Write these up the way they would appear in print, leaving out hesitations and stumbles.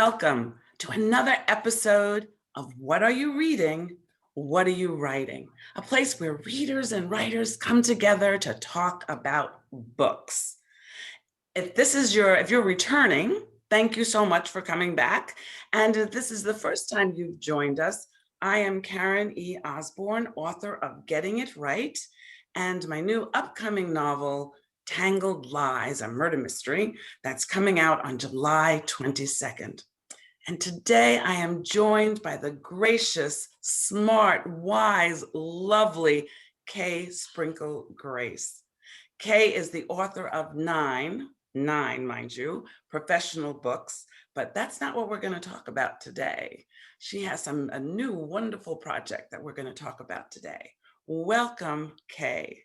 welcome to another episode of What Are You Reading? What Are You Writing? A place where readers and writers come together to talk about books. If you're returning, thank you so much for coming back. And if this is the first time you've joined us, I am Karen E. Osborne, author of Getting It Right, and my new upcoming novel, Tangled Lies, a murder mystery that's coming out on July 22nd. And today I am joined by the gracious, smart, wise, lovely Kay Sprinkel Grace. Kay is the author of nine, mind you, professional books, but that's not what we're going to talk about today. She has a new wonderful project that we're going to talk about today. Welcome, Kay.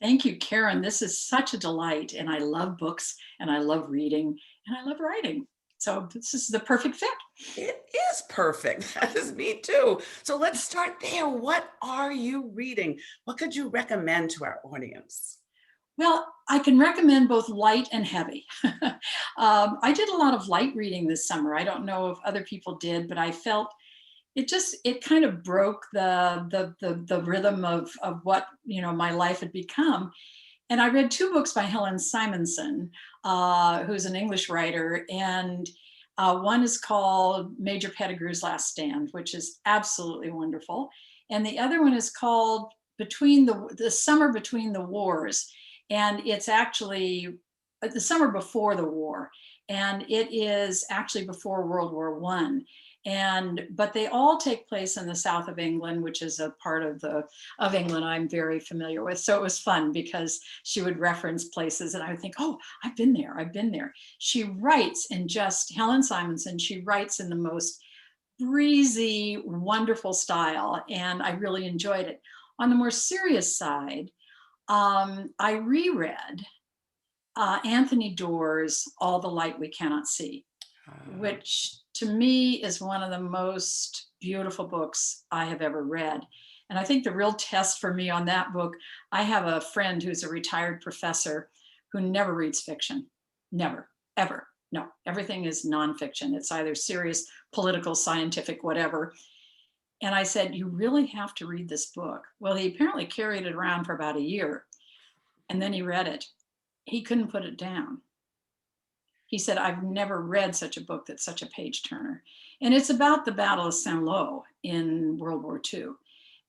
Thank you, Karen. This is such a delight, and I love books, and I love reading, and I love writing. So this is the perfect fit. It is perfect. That is me too. So let's start there. What are you reading? What could you recommend to our audience? Well, I can recommend both light and heavy. I did a lot of light reading this summer. I don't know if other people did, but I felt it kind of broke the rhythm of what my life had become. And I read two books by Helen Simonson, who's an English writer, and one is called Major Pettigrew's Last Stand, which is absolutely wonderful, and the other one is called Between the Summer Between the Wars, and it's actually the summer before the war, and it is actually before World War One. But they all take place in the south of England, which is a part of England I'm very familiar with. So it was fun because she would reference places and I would think, oh, I've been there. She writes Helen Simonson, she writes in the most breezy, wonderful style, and I really enjoyed it. On the more serious side, I reread Anthony Doerr's All the Light We Cannot See, which to me is one of the most beautiful books I have ever read. And I think the real test for me on that book, I have a friend who's a retired professor who never reads fiction. Never, ever. No, everything is nonfiction. It's either serious, political, scientific, whatever. And I said, you really have to read this book. Well, he apparently carried it around for about a year. And then he read it. He couldn't put it down. He said, I've never read such a book that's such a page turner. And it's about the Battle of Saint-Lô in World War II.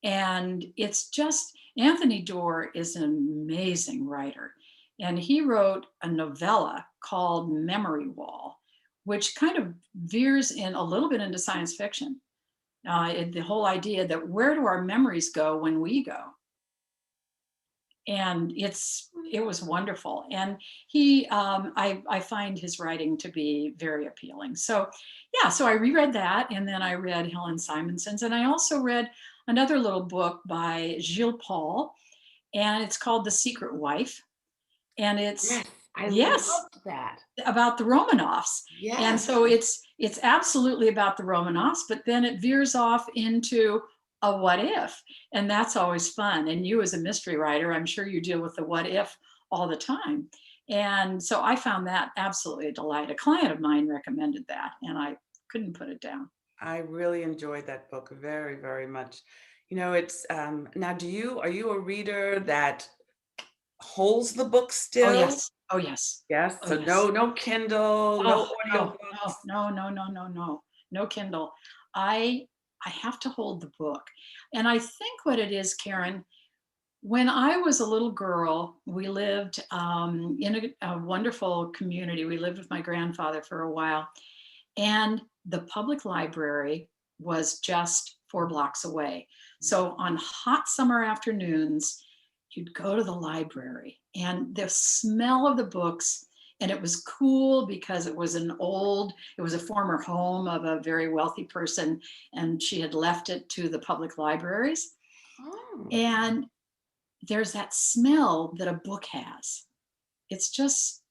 And it's just, Anthony Doerr is an amazing writer. And he wrote a novella called Memory Wall, which kind of veers in a little bit into science fiction. The whole idea that where do our memories go when we go? And it was wonderful, and I find his writing to be very appealing. So I reread that, and then I read Helen Simonson's, and I also read another little book by Gilles Paul, and it's called The Secret Wife, and it's I loved that, about the Romanovs. Yes. And so it's absolutely about the Romanovs, but then it veers off into a what if, and that's always fun. And you as a mystery writer, I'm sure you deal with the what if all the time. And so I found that absolutely a delight. A client of mine recommended that, and I couldn't put it down. I really enjoyed that book very, very much. It's now, are you a reader that holds the book still? Oh yes. Oh yes. Yes. Oh, So yes. No Kindle, no audio books. No Kindle. I have to hold the book. And I think what it is, Karen, when I was a little girl, we lived in a wonderful community. We lived with my grandfather for a while, and the public library was just 4 blocks away. So on hot summer afternoons, you'd go to the library, and the smell of the books, and it was cool because it was a former home of a very wealthy person, and she had left it to the public libraries. Oh. And there's that smell that a book has. It's just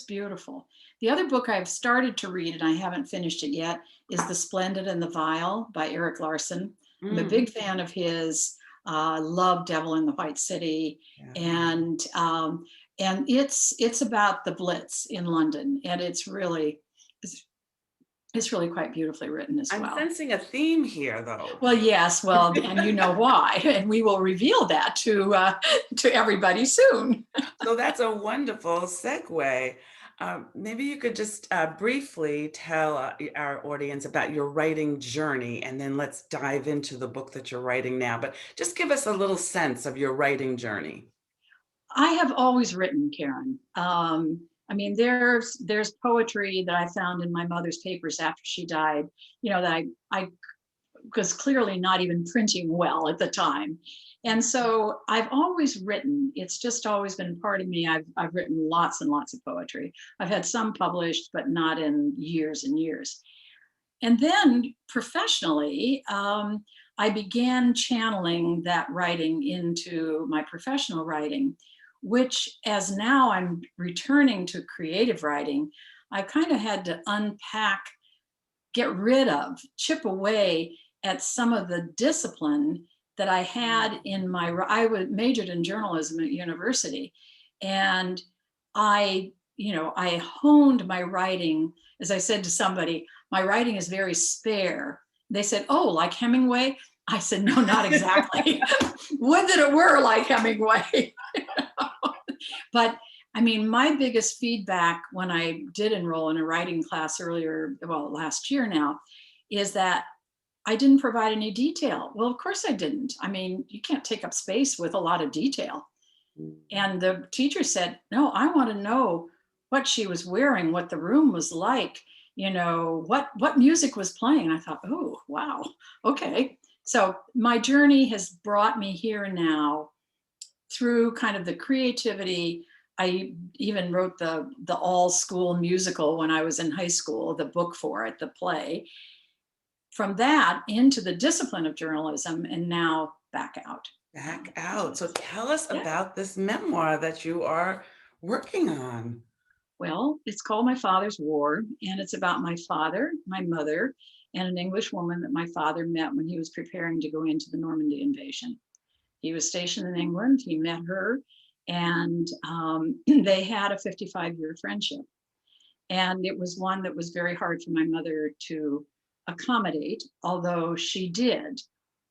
beautiful. The other book I've started to read, and I haven't finished it yet, is The Splendid and the Vile by Erik Larson. I'm a big fan of his. Love Devil in the White City, and it's about the Blitz in London, and it's It's really quite beautifully written as I'm well. sensing a theme here, though. Well, yes, well, and you know why, and we will reveal that to everybody soon. So that's a wonderful segue. Maybe you could just briefly tell our audience about your writing journey, and then let's dive into the book that you're writing now. But just give us a little sense of your writing journey. I have always written, Karen. I mean, there's poetry that I found in my mother's papers after she died. That I was clearly not even printing well at the time. And so I've always written. It's just always been part of me. I've written lots and lots of poetry. I've had some published, but not in years and years. And then professionally, I began channeling that writing into my professional writing, which, as now I'm returning to creative writing, I kind of had to unpack, get rid of, chip away at some of the discipline that I had in my, I was majored in journalism at university. And I honed my writing. As I said to somebody, my writing is very spare. They said, "Oh, like Hemingway?" I said, "No, not exactly." Would that it were like Hemingway. But I mean, my biggest feedback when I did enroll in a writing class earlier, well, last year now, is that I didn't provide any detail. Well, of course I didn't. I mean, you can't take up space with a lot of detail. And the teacher said, "No, I want to know what she was wearing, what the room was like, what music was playing." And I thought, "Oh, wow. Okay." So my journey has brought me here now through kind of the creativity. I even wrote the all school musical when I was in high school, the book for it, the play. From that into the discipline of journalism, and now back out. Back out. So tell us Yeah. about this memoir that you are working on. Well, it's called My Father's War, and it's about my father, my mother, and an English woman that my father met when he was preparing to go into the Normandy invasion. He was stationed in England. He met her, and they had a 55-year friendship. And it was one that was very hard for my mother to accommodate, although she did.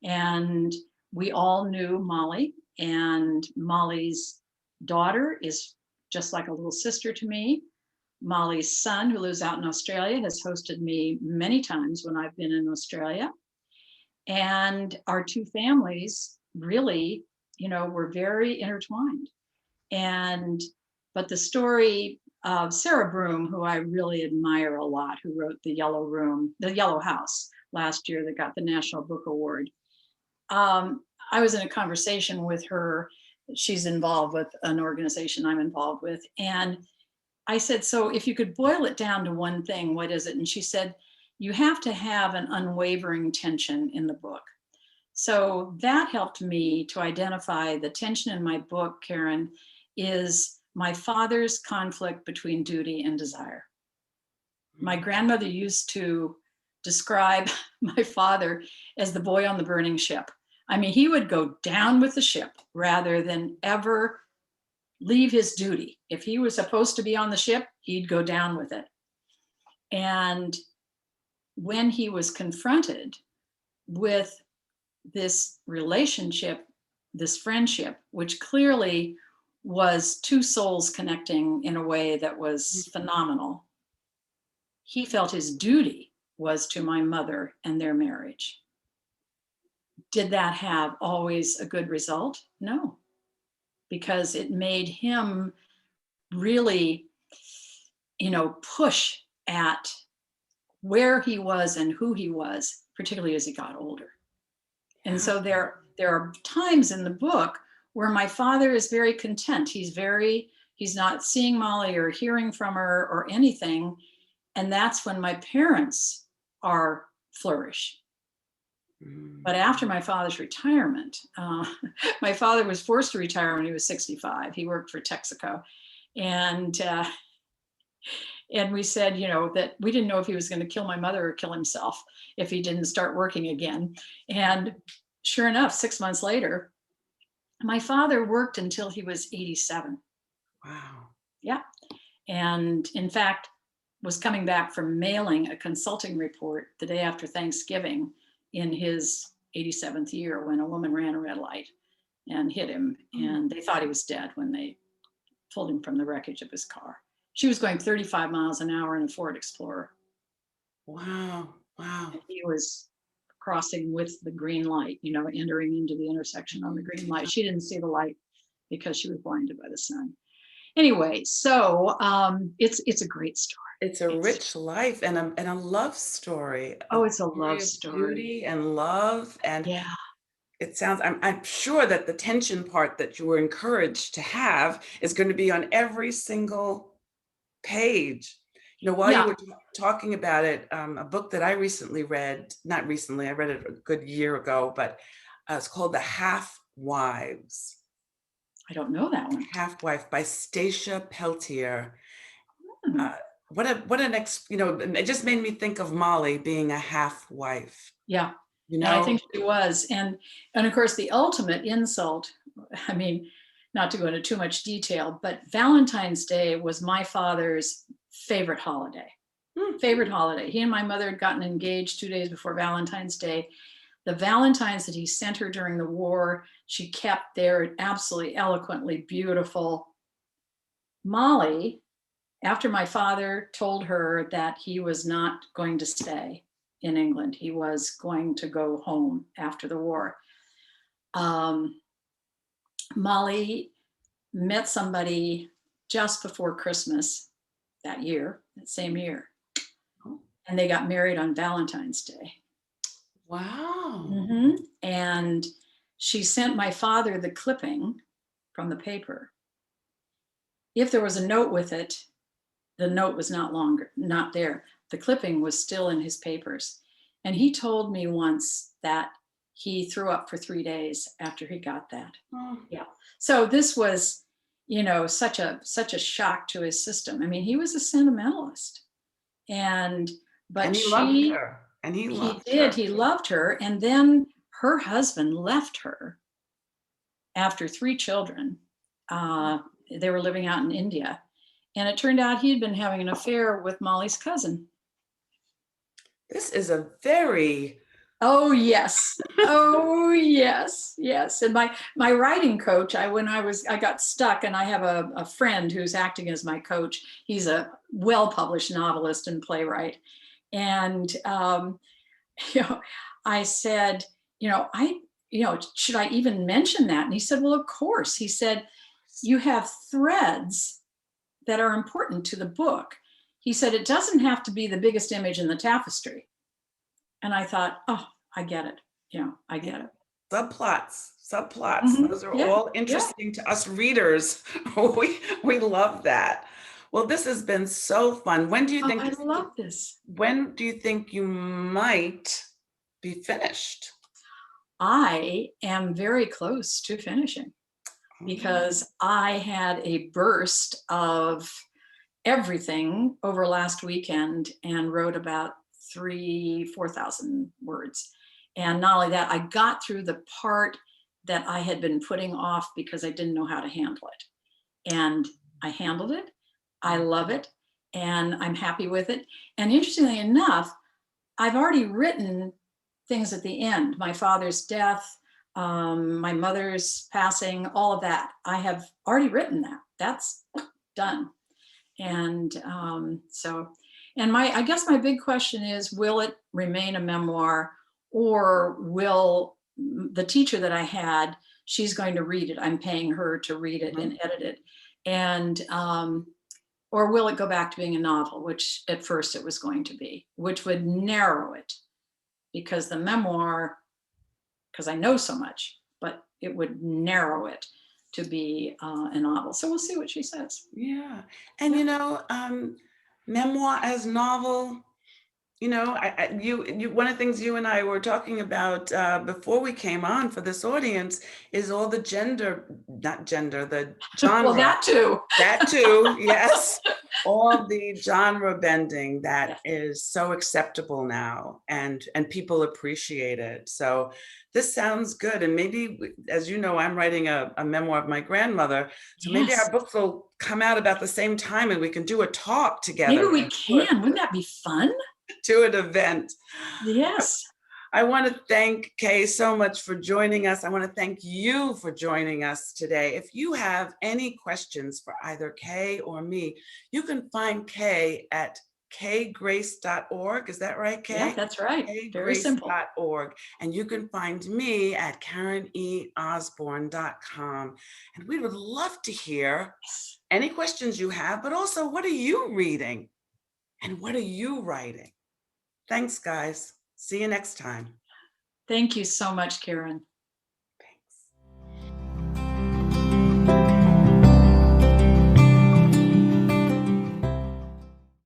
And we all knew Molly, and Molly's daughter is just like a little sister to me. Molly's son, who lives out in Australia, has hosted me many times when I've been in Australia. And our two families really, were very intertwined. And but the story of Sarah Broom, who I really admire a lot, who wrote The Yellow House last year that got the National Book Award. I was in a conversation with her. She's involved with an organization I'm involved with. And I said, "So if you could boil it down to one thing, what is it?" And she said, "You have to have an unwavering tension in the book." So that helped me to identify the tension in my book, Karen, is my father's conflict between duty and desire. My grandmother used to describe my father as the boy on the burning ship. I mean, he would go down with the ship rather than ever leave his duty. If he was supposed to be on the ship, he'd go down with it. And when he was confronted with this relationship, this friendship, which clearly was two souls connecting in a way that was phenomenal, he felt his duty was to my mother and their marriage. Did that have always a good result? No, because it made him really, push at where he was and who he was, particularly as he got older. And so there are times in the book where my father is very content. He's not seeing Molly or hearing from her or anything. And that's when my parents are flourish. But after my father's retirement, my father was forced to retire when he was 65. He worked for Texaco. And we said, that we didn't know if he was going to kill my mother or kill himself if he didn't start working again. And sure enough, 6 months later, my father worked until he was 87. Wow. Yeah. And in fact, was coming back from mailing a consulting report the day after Thanksgiving in his 87th year when a woman ran a red light and hit him. And they thought he was dead when they pulled him from the wreckage of his car. She was going 35 miles an hour in a Ford Explorer. Wow. Wow. And he was crossing with the green light, you know, entering into the intersection on the green light. She didn't see the light because she was blinded by the sun. Anyway, so it's a great story. It's a rich life and a love story. A Oh, it's a story love of story. beauty and love. And Yeah. it sounds, I'm sure that the tension part that you were encouraged to have is going to be on every single page. You know, while you Yeah. were talking about it, a book that I recently read, not recently, I read it a good year ago, but it's called The Half Wives. I don't know that one. Half Wife by Stacia Peltier. Hmm. What an you know, it just made me think of Molly being a half wife, Yeah. you And I know? think she was. And of course, the ultimate insult, I mean, not to go into too much detail, but Valentine's Day was my father's favorite holiday. Hmm. Favorite holiday. He and my mother had gotten engaged 2 days before Valentine's Day. The Valentines that he sent her during the war, she kept there, absolutely eloquently beautiful. Molly, after my father told her that he was not going to stay in England, he was going to go home after the war. Molly met somebody just before Christmas that year, that same year, Oh, and they got married on Valentine's Day. wow. And she sent my father the clipping from the paper. If there was a note with it, the note was not there. The clipping was still in his papers. And he told me once that he threw up for 3 days after he got that. Oh. Yeah. So this was, you know, such a shock to his system. I mean, he was a sentimentalist. But He loved she, her. And he he loved did, her. he loved her. And then her husband left her after 3 children. They were living out in India. And it turned out he'd been having an affair with Molly's cousin. This is a very Oh yes. Oh yes. Yes. And my writing coach, I got stuck, and I have a friend who's acting as my coach. He's a well-published novelist and playwright. And you know, I said, should I even mention that? And he said, well, of course. He said, you have threads that are important to the book. He said, it doesn't have to be the biggest image in the tapestry. And I thought, oh, I get it. I get it. subplots. Those are Yeah, all yeah. interesting to us readers. We love that. Well, this has been so fun. Oh, I love this. When do you think you might be finished? I am very close to finishing because I had a burst of everything over last weekend and wrote about 4,000 words. And not only that, I got through the part that I had been putting off because I didn't know how to handle it. And I handled it. I love it. And I'm happy with it. And interestingly enough, I've already written things at the end. My father's death, my mother's passing, all of that. I have already written that. That's done. And I guess my big question is, will it remain a memoir, or will the teacher that I had, she's going to read it. I'm paying her to read it and edit it. And, or will it go back to being a novel, which at first it was going to be, which would narrow it, because the memoir, because I know so much, but it would narrow it to be a novel. So we'll see what she says. Yeah. And memoir as novel, one of the things you and I were talking about before we came on for this audience is all the not gender, the genre. Well, that too. That too, yes. all the genre bending that Yes. is so acceptable now, and people appreciate it. So this sounds good. And maybe, as you know, I'm writing a memoir of my grandmother, so maybe Yes. our books will come out about the same time and we can do a talk Maybe together, we can. Wouldn't that be fun? to an event. Yes. I want to thank Kay so much for joining us. I want to thank you for joining us today. If you have any questions for either Kay or me, you can find Kay at kgrace.org. Is that right, Yeah, Kay? that's right. Very simple. kgrace.org. And you can find me at kareneosborne.com. And we would love to hear Yes. any questions you have, but also, what are you reading? And what are you writing? Thanks, guys. See you next time. Thank you so much, Karen.